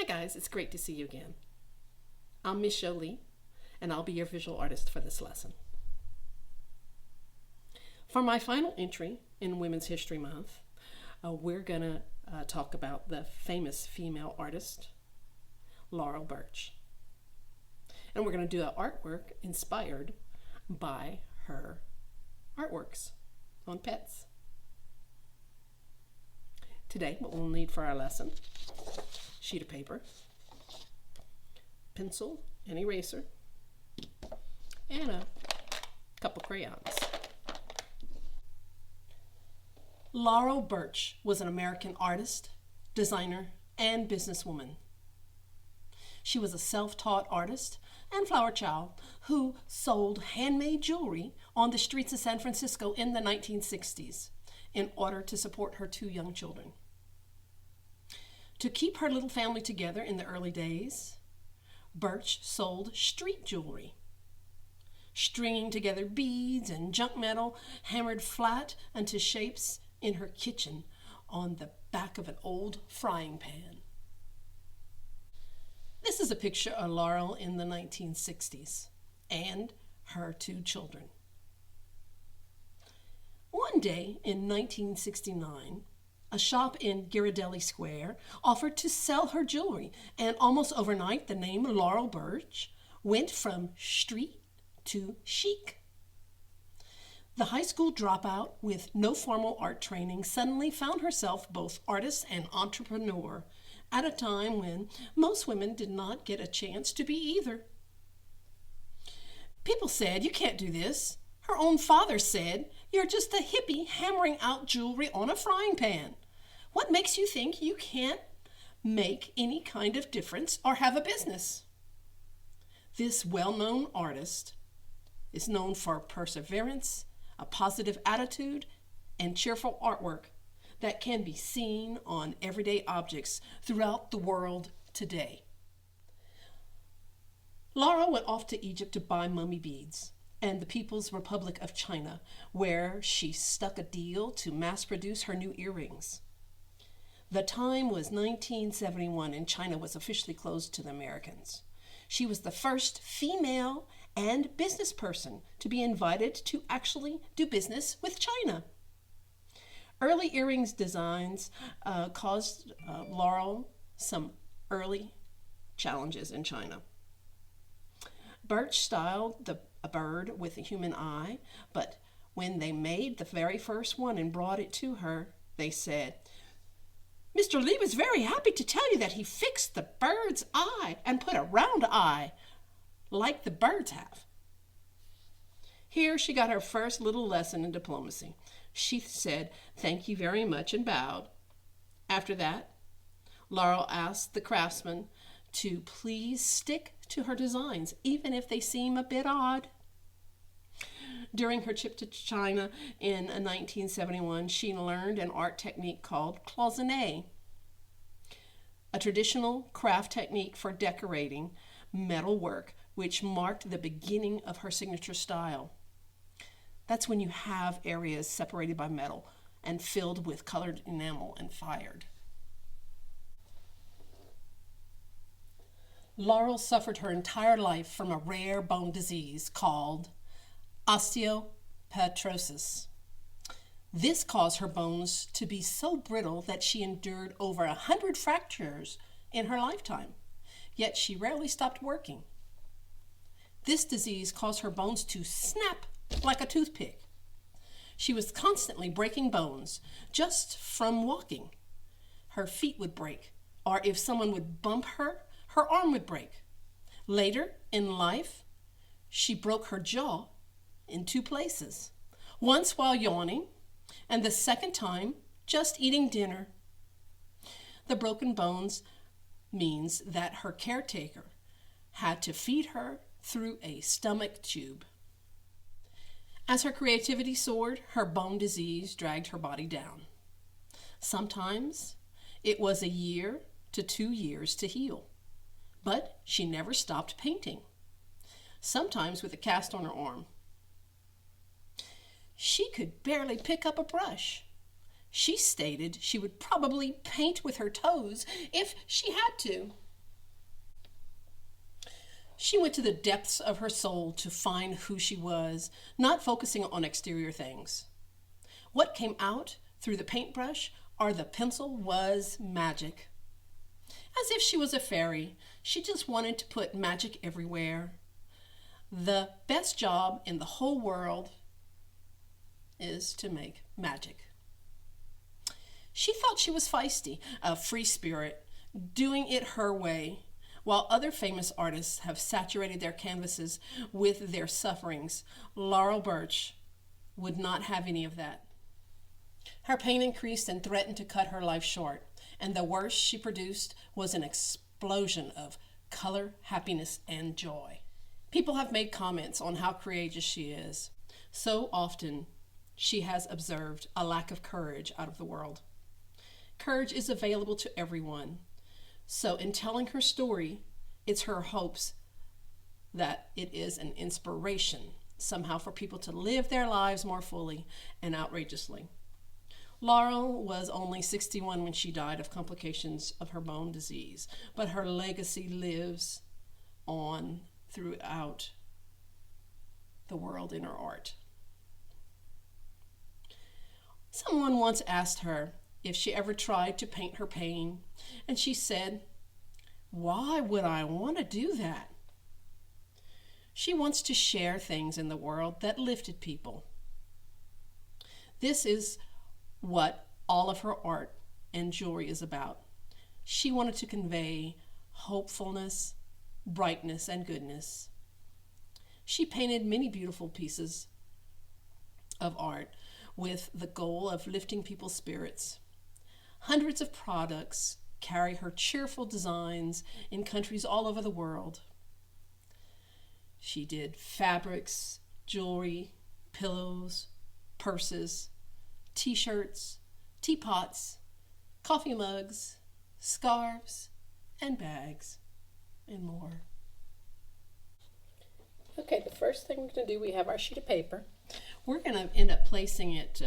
guys, it's great to see you again. I'm Miss Joli, and I'll be your visual artist for this lesson. For my final entry in Women's History Month, we're going to talk about the famous female artist, Laurel Burch. And we're going to do an artwork inspired by her artworks on pets. Today, what we'll need for our lesson: sheet of paper, pencil, an eraser, and a couple crayons. Laurel Burch was an American artist, designer, and businesswoman. She was a self-taught artist and flower child who sold handmade jewelry on the streets of San Francisco in the 1960s in order to support her 2 young children. To keep her little family together in the early days, Burch sold street jewelry, stringing together beads and junk metal hammered flat into shapes in her kitchen on the back of an old frying pan. This is a picture of Laurel in the 1960s and her 2 children. One day in 1969, a shop in Ghirardelli Square offered to sell her jewelry, and almost overnight the name Laurel Burch went from street to chic. The high school dropout with no formal art training suddenly found herself both artist and entrepreneur at a time when most women did not get a chance to be either. People said, "You can't do this." Her own father said, "You're just a hippie hammering out jewelry on a frying pan. What makes you think you can't make any kind of difference or have a business?" This well-known artist is known for perseverance, a positive attitude, and cheerful artwork that can be seen on everyday objects throughout the world today. Laura went off to Egypt to buy mummy beads and the People's Republic of China, where she struck a deal to mass produce her new earrings. The time was 1971 and China was officially closed to the Americans. She was the first female and business person to be invited to actually do business with China. Early earrings designs caused Laurel some early challenges in China. Burch styled a bird with a human eye, but when they made the very first one and brought it to her, they said, "Mr. Li was very happy to tell you that he fixed the bird's eye and put a round eye like the birds have." Here she got her first little lesson in diplomacy. She said, "Thank you very much," and bowed. After that, Laurel asked the craftsman to please stick to her designs, even if they seem a bit odd. During her trip to China in 1971, she learned an art technique called cloisonné, a traditional craft technique for decorating metal work, which marked the beginning of her signature style. That's when you have areas separated by metal and filled with colored enamel and fired. Laurel suffered her entire life from a rare bone disease called osteopetrosis. This caused her bones to be so brittle that she endured over 100 fractures in her lifetime, yet she rarely stopped working. This disease caused her bones to snap like a toothpick. She was constantly breaking bones just from walking. Her feet would break, or if someone would bump her, her arm would break. Later in life, she broke her jaw in 2 places, once while yawning, and the second time just eating dinner. The broken bones means that her caretaker had to feed her through a stomach tube. As her creativity soared, her bone disease dragged her body down. Sometimes it was a year to 2 years to heal, but she never stopped painting, sometimes with a cast on her arm. She could barely pick up a brush. She stated she would probably paint with her toes if she had to. She went to the depths of her soul to find who she was, not focusing on exterior things. What came out through the paintbrush or the pencil was magic. As if she was a fairy, she just wanted to put magic everywhere. The best job in the whole world is to make magic. She felt she was feisty, a free spirit, doing it her way, while other famous artists have saturated their canvases with their sufferings. Laurel Burch would not have any of that. Her pain increased and threatened to cut her life short, and the worst she produced was an explosion of color, happiness, and joy. People have made comments on how courageous she is. So often, she has observed a lack of courage out of the world. Courage is available to everyone. So in telling her story, it's her hopes that it is an inspiration somehow for people to live their lives more fully and outrageously. Laurel was only 61 when she died of complications of her bone disease, but her legacy lives on throughout the world in her art. Someone once asked her if she ever tried to paint her pain, and she said, "Why would I want to do that?" She wants to share things in the world that lifted people. This is what all of her art and jewelry is about. She wanted to convey hopefulness, brightness, and goodness. She painted many beautiful pieces of art with the goal of lifting people's spirits. Hundreds of products carry her cheerful designs in countries all over the world. She did fabrics, jewelry, pillows, purses, t-shirts, teapots, coffee mugs, scarves, and bags, and more. Okay, the first thing we're going to do, we have our sheet of paper. We're going to end up placing it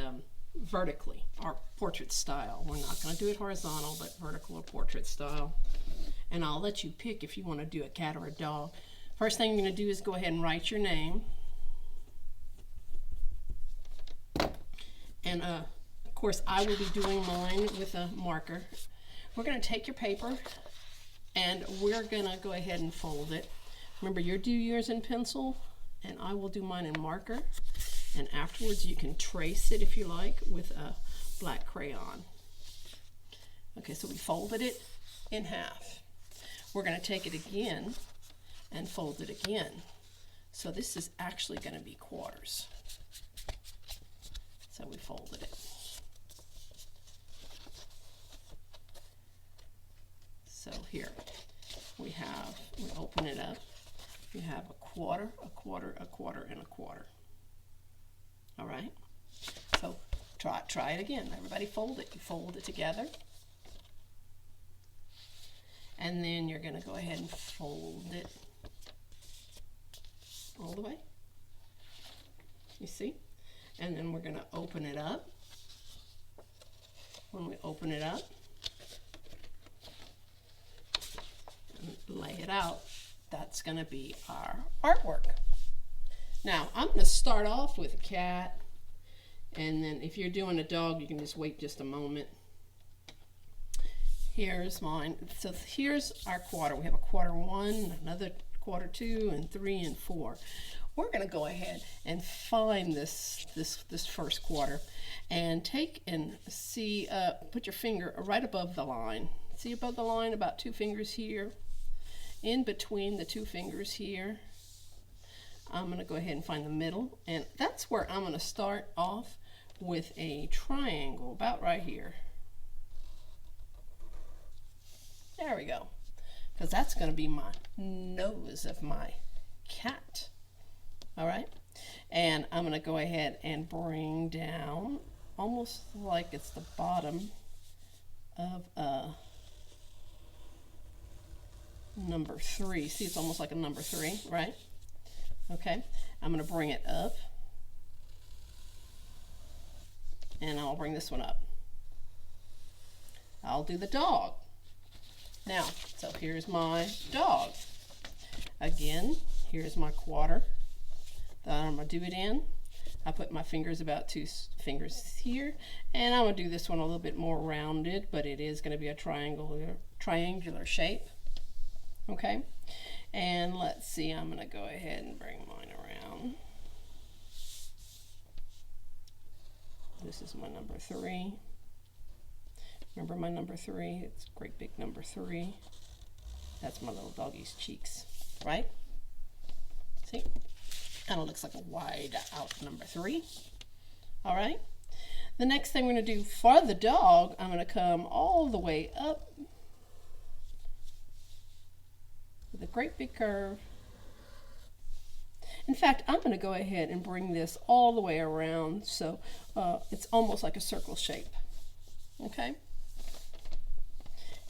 vertically, our portrait style. We're not going to do it horizontal, but vertical or portrait style. And I'll let you pick if you want to do a cat or a dog. First thing you're going to do is go ahead and write your name. And of course, I will be doing mine with a marker. We're going to take your paper and we're going to go ahead and fold it. Remember, you do yours in pencil and I will do mine in marker. And afterwards you can trace it if you like with a black crayon. Okay, so we folded it in half. We're going to take it again and fold it again. So this is actually going to be quarters. So we folded it. So here we open it up. You have a quarter, a quarter, a quarter, and a quarter. All right. So try it again. Everybody fold it. You fold it together. And then you're going to go ahead and fold it all the way. You see? And then we're going to open it up. When we open it up and lay it out, that's going to be our artwork. Now, I'm going to start off with a cat, and then if you're doing a dog, you can just wait just a moment. Here's mine. So here's our quarter. We have a quarter 1, another quarter 2, and 3 and 4. We're going to go ahead and find this first quarter and take and see, put your finger right above the line. See above the line, about 2 fingers here. In between the 2 fingers here, I'm going to go ahead and find the middle, and that's where I'm going to start off with a triangle about right here. There we go, because that's going to be my nose of my cat. All right, and I'm going to go ahead and bring down almost like it's the bottom of number 3. See, it's almost like a number 3, right? Okay, I'm going to bring it up, and I'll bring this one up. I'll do the dog. Now, so here's my dog. Again, here's my quarter that I'm going to do it in. I put my fingers about 2 fingers here, and I'm going to do this one a little bit more rounded, but it is going to be a triangular shape. Okay, and let's see, I'm going to go ahead and bring mine around. This is my number 3. Remember my number 3? It's a great big number 3. That's my little doggy's cheeks, right? See? Kind of looks like a wide out number 3. All right. The next thing we're going to do for the dog, I'm going to come all the way up with a great big curve. In fact, I'm going to go ahead and bring this all the way around so it's almost like a circle shape. Okay.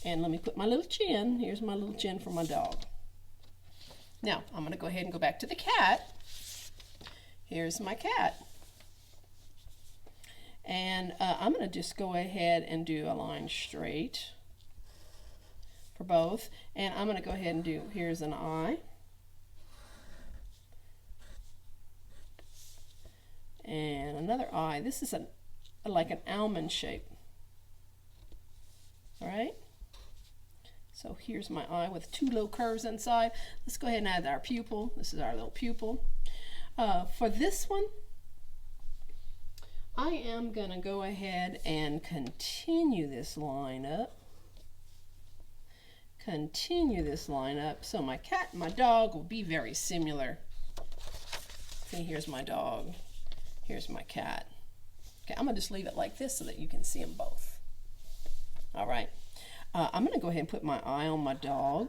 And let me put my little chin. Here's my little chin for my dog. Now, I'm going to go ahead and go back to the cat. Here's my cat. And I'm going to just go ahead and do a line straight for both. And I'm going to go ahead and do, here's an eye. And another eye. This is like an almond shape. All right. So here's my eye with 2 little curves inside. Let's go ahead and add our pupil. This is our little pupil. For this one, I am going to go ahead and continue this line up. Continue this line up. So my cat and my dog will be very similar. See, here's my dog. Here's my cat. Okay, I'm going to just leave it like this so that you can see them both. All right. I'm going to go ahead and put my eye on my dog.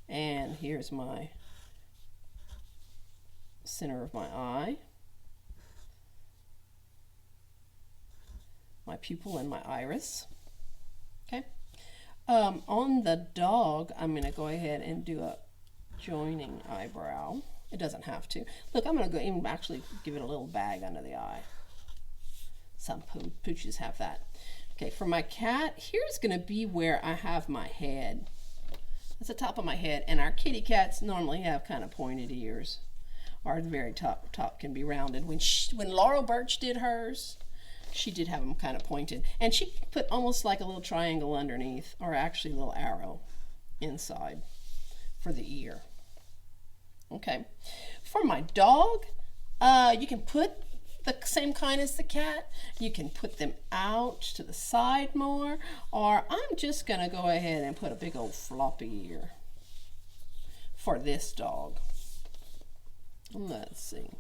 And here's my center of my eye, my pupil and my iris. Okay. On the dog, I'm going to go ahead and do a joining eyebrow. It doesn't have to. Look, I'm going to go and actually give it a little bag under the eye. Some pooches have that. Okay, for my cat, here's going to be where I have my head. That's the top of my head, and our kitty cats normally have kind of pointed ears, or the very top can be rounded. When Laurel Burch did hers, she did have them kind of pointed, and she put almost like a little triangle underneath, or actually a little arrow inside for the ear. Okay, for my dog, you can put the same kind as the cat. You can put them out to the side more, or I'm just going to go ahead and put a big old floppy ear for this dog. Let's see.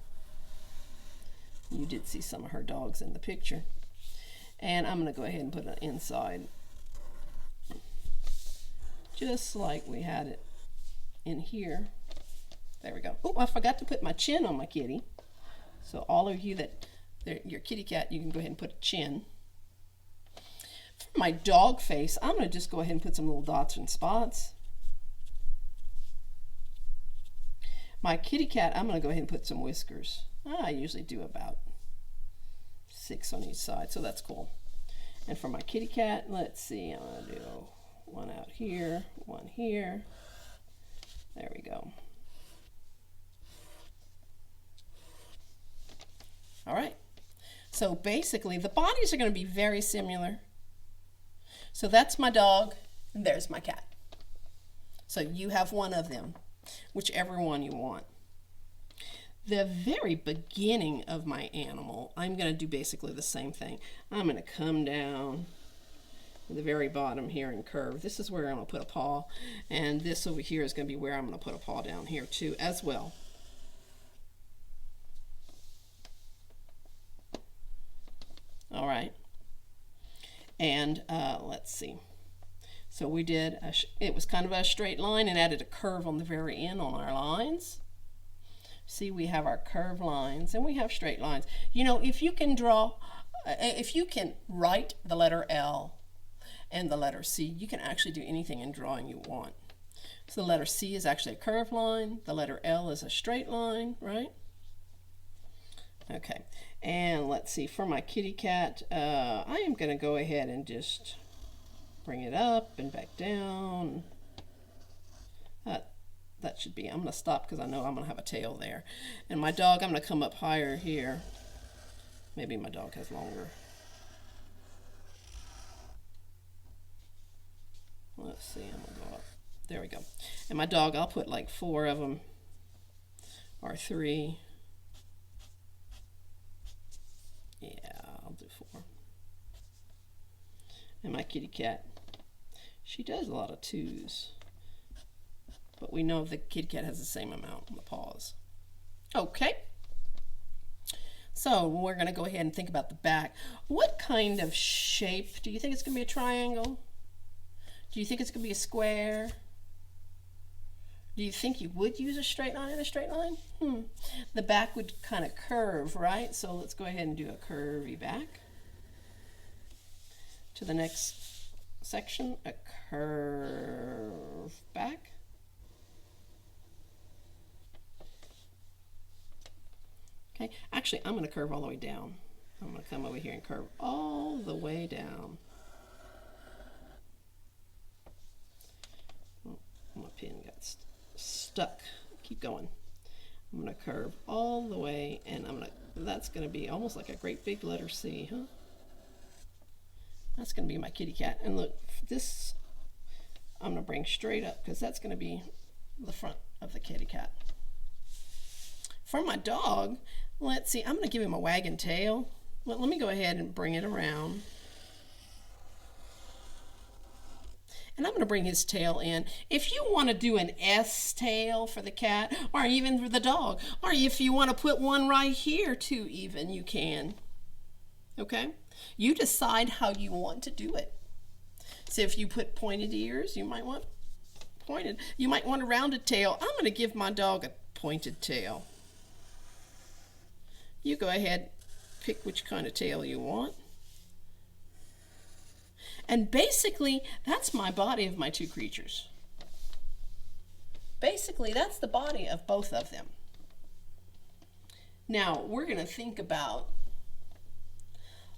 You did see some of her dogs in the picture. And I'm going to go ahead and put it inside, just like we had it in here. There we go. Oh, I forgot to put my chin on my kitty. So all of you that, your kitty cat, you can go ahead and put a chin. For my dog face, I'm going to just go ahead and put some little dots and spots. My kitty cat, I'm going to go ahead and put some whiskers. I usually do about 6 on each side, so that's cool. And for my kitty cat, let's see, I'm going to do one out here, one here. There we go. All right, so basically the bodies are going to be very similar. So that's my dog, and there's my cat. So you have one of them, whichever one you want. The very beginning of my animal, I'm going to do basically the same thing. I'm going to come down to the very bottom here and curve. This is where I'm going to put a paw, and this over here is going to be where I'm going to put a paw down here too as well. All right, and let's see. So we did, it was kind of a straight line and added a curve on the very end on our lines. See, we have our curved lines and we have straight lines. You know, if you can draw, if you can write the letter L and the letter C, you can actually do anything in drawing you want. So the letter C is actually a curved line. The letter L is a straight line, right? Okay, and let's see, for my kitty cat, I am going to go ahead and just Bring it up and back down. That should be, I'm going to stop because I know I'm going to have a tail there. And my dog, I'm going to come up higher here. Maybe my dog has longer. Let's see, I'm going to go up. There we go. And my dog, I'll put like 4 of them or 3. Yeah, I'll do 4. And my kitty cat, she does a lot of 2s. But we know the kitty cat has the same amount on the paws. Okay. So we're going to go ahead and think about the back. What kind of shape? Do you think it's going to be a triangle? Do you think it's going to be a square? Do you think you would use a straight line and a straight line? The back would kind of curve, right? So let's go ahead and do a curvy back. To the next section, a curve back. Okay, actually, I'm going to curve all the way down. I'm going to come over here and curve all the way down. Oh, my pen got stuck. Keep going. I'm going to curve all the way, and that's going to be almost like a great big letter C, huh? That's going to be my kitty cat. And look, this I'm going to bring straight up because that's going to be the front of the kitty cat. For my dog, let's see, I'm going to give him a wagging tail. Well, let me go ahead and bring it around. And I'm going to bring his tail in. If you want to do an S tail for the cat, or even for the dog, or if you want to put one right here too even, you can. Okay? You decide how you want to do it. So if you put pointed ears, you might want pointed. You might want a rounded tail. I'm going to give my dog a pointed tail. You go ahead, pick which kind of tail you want. And basically, that's my body of my 2 creatures. Basically, that's the body of both of them. Now, we're going to think about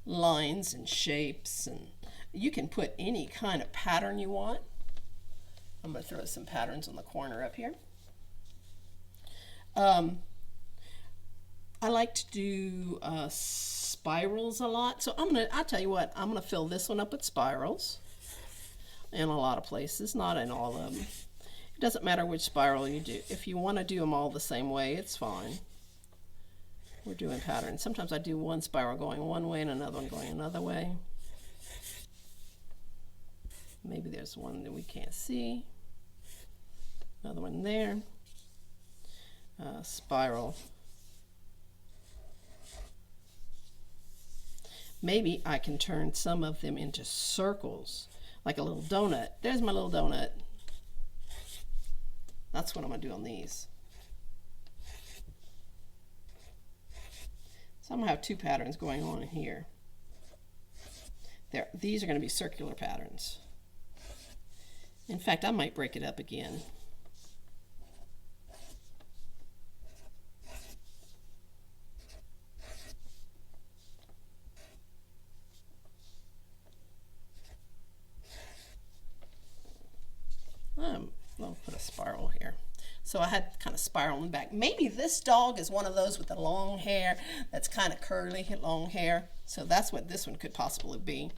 lines and shapes, and you can put any kind of pattern you want. I'm going to throw some patterns on the corner up here. I like to do spirals a lot, so I'll tell you what, I'm gonna fill this one up with spirals in a lot of places, not in all of them. It doesn't matter which spiral you do. If you want to do them all the same way, it's fine. We're doing patterns. Sometimes I do one spiral going one way and another one going another way. Maybe there's one that we can't see. Another one there. Spiral. Maybe I can turn some of them into circles, like a little donut. There's my little donut. That's what I'm going to do on these. So I'm going to have 2 patterns going on in here. There, these are going to be circular patterns. In fact, I might break it up again. I'll put a spiral here. So I had kind of spiraling back. Maybe this dog is one of those with the long hair that's kind of curly, long hair. So that's what this one could possibly be.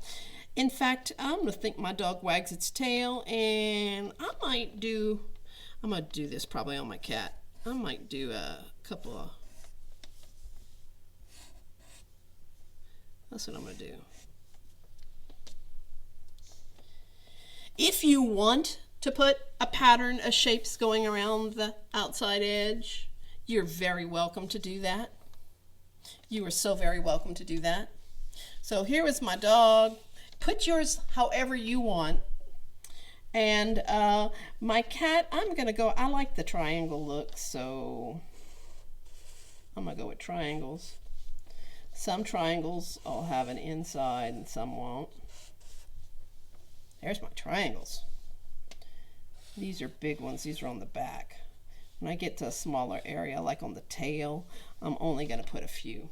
In fact, I'm going to think my dog wags its tail, and I'm going to do this probably on my cat. I might do a couple of, that's what I'm going to do. If you want to put a pattern of shapes going around the outside edge, you're very welcome to do that. You are so very welcome to do that. So here is my dog. Put yours however you want. And my cat, I'm going to go, I like the triangle look, so I'm going to go with triangles. Some triangles will have an inside and some won't. There's my triangles. These are big ones. These are on the back. When I get to a smaller area, like on the tail, I'm only going to put a few.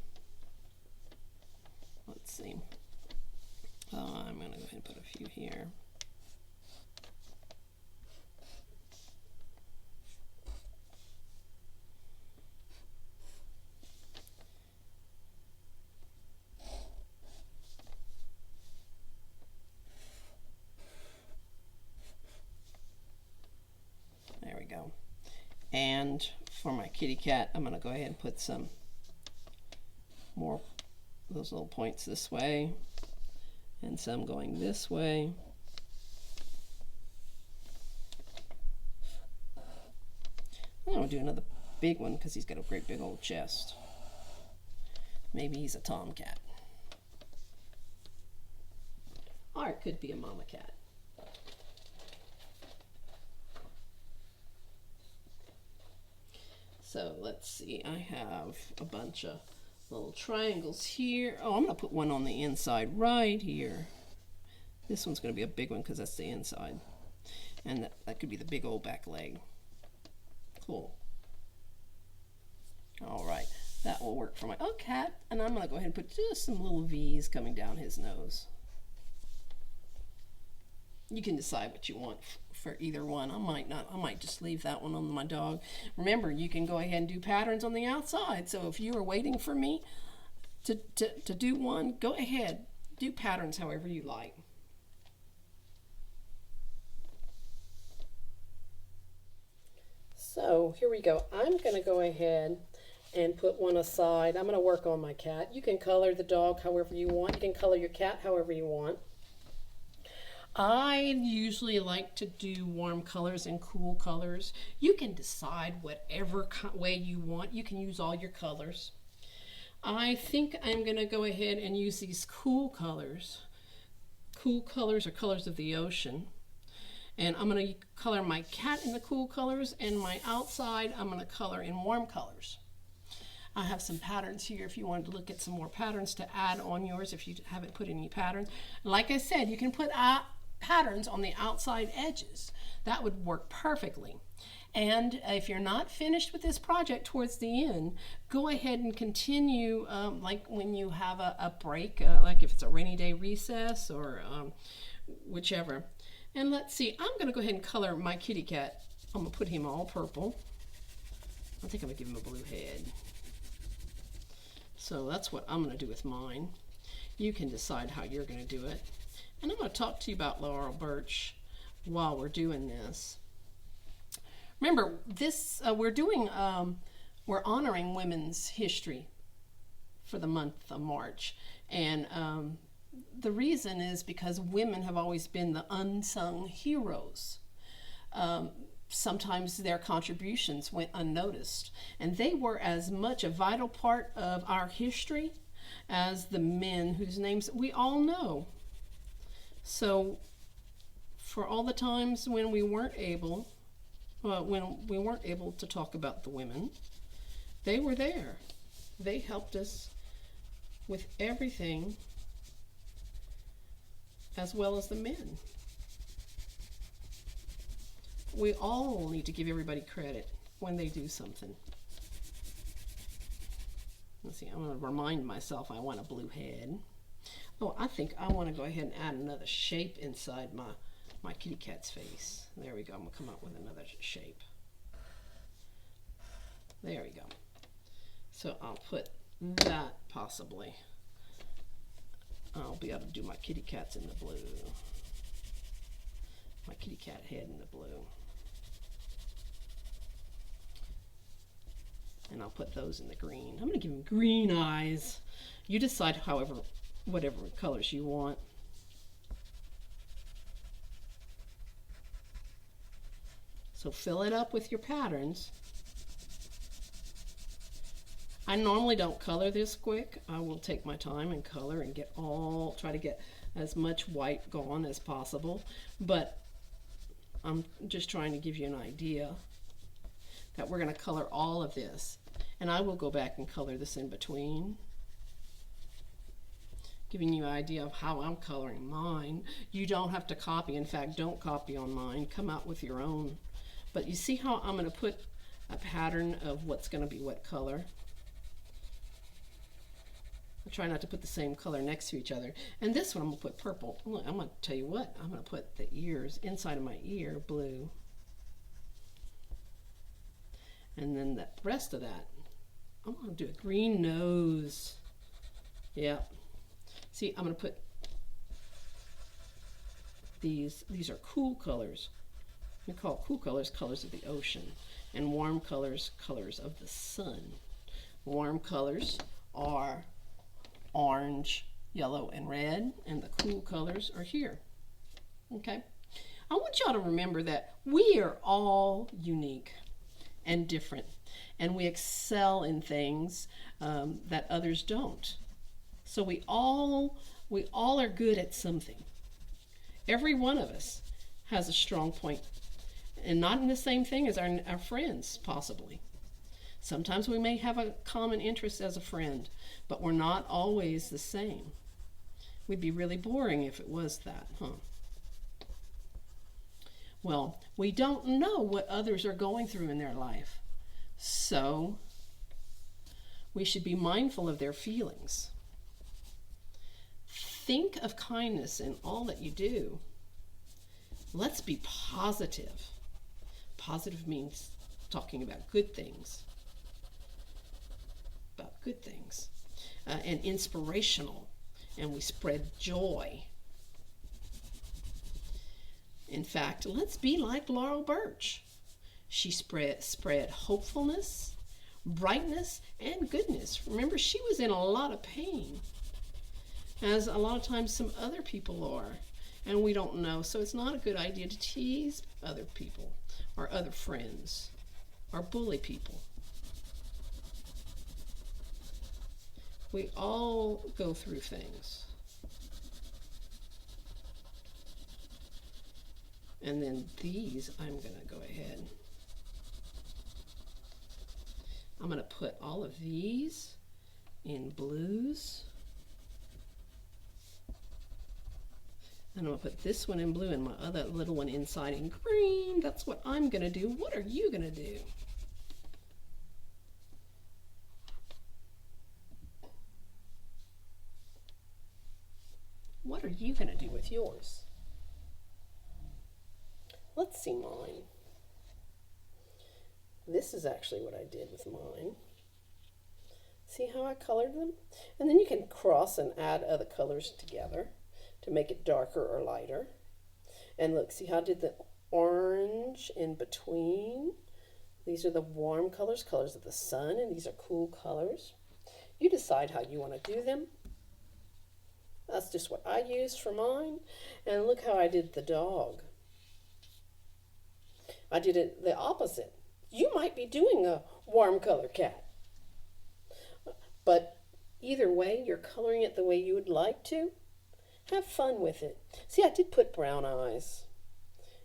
Let's see. I'm going to go ahead and put a few here. kitty cat, I'm going to go ahead and put some more those little points this way and some going this way. I'm going to do another big one because he's got a great big old chest. Maybe he's a tomcat. Or it could be a mama cat. So let's see, I have a bunch of little triangles here. Oh, I'm going to put one on the inside right here. This one's going to be a big one because that's the inside. And that could be the big old back leg. Cool. All right, that will work for my cat. And I'm going to go ahead and put just some little V's coming down his nose. You can decide what you want for either one. I might just leave that one on my dog. Remember, you can go ahead and do patterns on the outside. So if you are waiting for me to do one, go ahead. Do patterns however you like. So here we go. I'm going to go ahead and put one aside. I'm going to work on my cat. You can color the dog however you want. You can color your cat however you want. I usually like to do warm colors and cool colors. You can decide whatever way you want. You can use all your colors. I think I'm going to go ahead and use these cool colors. Cool colors are colors of the ocean. And I'm going to color my cat in the cool colors, and my outside I'm going to color in warm colors. I have some patterns here if you wanted to look at some more patterns to add on yours if you haven't put any patterns. Like I said, you can put patterns on the outside edges. That would work perfectly. And if you're not finished with this project towards the end, go ahead and continue like when you have a break, like if it's a rainy day recess or whichever. And let's see, I'm going to go ahead and color my kitty cat. I'm going to put him all purple. I think I'm going to give him a blue head. So that's what I'm going to do with mine. You can decide how you're going to do it. And I'm going to talk to you about Laurel Burch while we're doing this. Remember, this we're honoring women's history for the month of March. And the reason is because women have always been the unsung heroes. Sometimes their contributions went unnoticed, and they were as much a vital part of our history as the men whose names we all know. So for all the times when we weren't able to talk about the women, they were there. They helped us with everything, as well as the men. We all need to give everybody credit when they do something. Let's see, I'm going to remind myself I want a blue head. Oh, I think I want to go ahead and add another shape inside my kitty cat's face. There we go. I'm going to come up with another shape. There we go. So I'll put that possibly. I'll be able to do my kitty cats in the blue. My kitty cat head in the blue. And I'll put those in the green. I'm going to give him green eyes. You decide whatever colors you want. So fill it up with your patterns. I normally don't color this quick. I will take my time and color and try to get as much white gone as possible. But I'm just trying to give you an idea that we're going to color all of this. And I will go back and color this in between, giving you an idea of how I'm coloring mine. You don't have to copy. In fact, don't copy on mine. Come out with your own. But you see how I'm going to put a pattern of what's going to be what color? I try not to put the same color next to each other. And this one I'm going to put purple. Look, I'm going to tell you what. I'm going to put the ears inside of my ear blue. And then the rest of that, I'm going to do a green nose. Yeah. See, I'm going to put these are cool colors. We call cool colors colors of the ocean. and warm colors, colors of the sun. Warm colors are orange, yellow, and red, and the cool colors are here. Okay? I want y'all to remember that we are all unique and different, and we excel in things that others don't. So we all are good at something. Every one of us has a strong point, and not in the same thing as our friends, possibly. Sometimes we may have a common interest as a friend, but we're not always the same. We'd be really boring if it was that, huh? Well, we don't know what others are going through in their life, so we should be mindful of their feelings. Think of kindness in all that you do. Let's be positive. Positive means talking about good things. And inspirational. And we spread joy. In fact, let's be like Laurel Burch. She spread hopefulness, brightness, and goodness. Remember, she was in a lot of pain, as a lot of times some other people are, and we don't know. So it's not a good idea to tease other people or other friends or bully people. We all go through things. And then these, I'm going to go ahead. I'm going to put all of these in blues. And I'm going to put this one in blue and my other little one inside in green. That's what I'm going to do. What are you going to do? What are you going to do with yours? Let's see mine. This is actually what I did with mine. See how I colored them? And then you can cross and add other colors together to make it darker or lighter. And look, see how I did the orange in between? These are the warm colors, colors of the sun, and these are cool colors. You decide how you want to do them. That's just what I used for mine. And look how I did the dog. I did it the opposite. You might be doing a warm color cat. But either way, you're coloring it the way you would like to. Have fun with it. See, I did put brown eyes.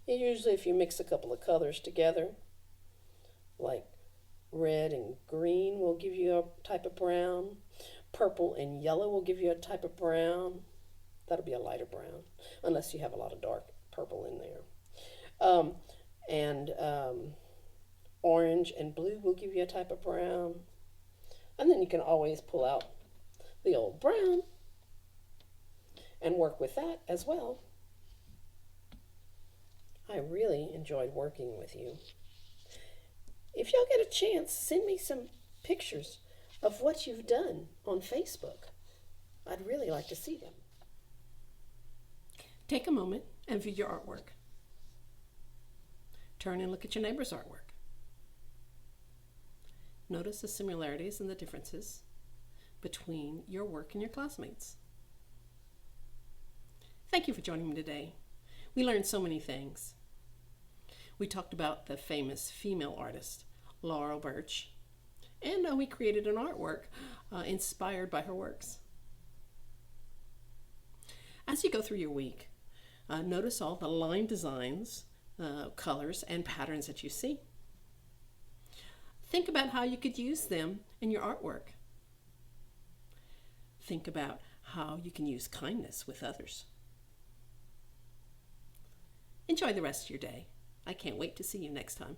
Usually if you mix a couple of colors together, like red and green will give you a type of brown. Purple and yellow will give you a type of brown. That'll be a lighter brown, unless you have a lot of dark purple in there. Orange and blue will give you a type of brown. And then you can always pull out the old brown and work with that as well. I really enjoyed working with you. If y'all get a chance, send me some pictures of what you've done on Facebook. I'd really like to see them. Take a moment and view your artwork. Turn and look at your neighbor's artwork. Notice the similarities and the differences between your work and your classmates. Thank you for joining me today. We learned so many things. We talked about the famous female artist, Laurel Burch, and we created an artwork inspired by her works. As you go through your week, notice all the line designs, colors, and patterns that you see. Think about how you could use them in your artwork. Think about how you can use kindness with others. Enjoy the rest of your day. I can't wait to see you next time.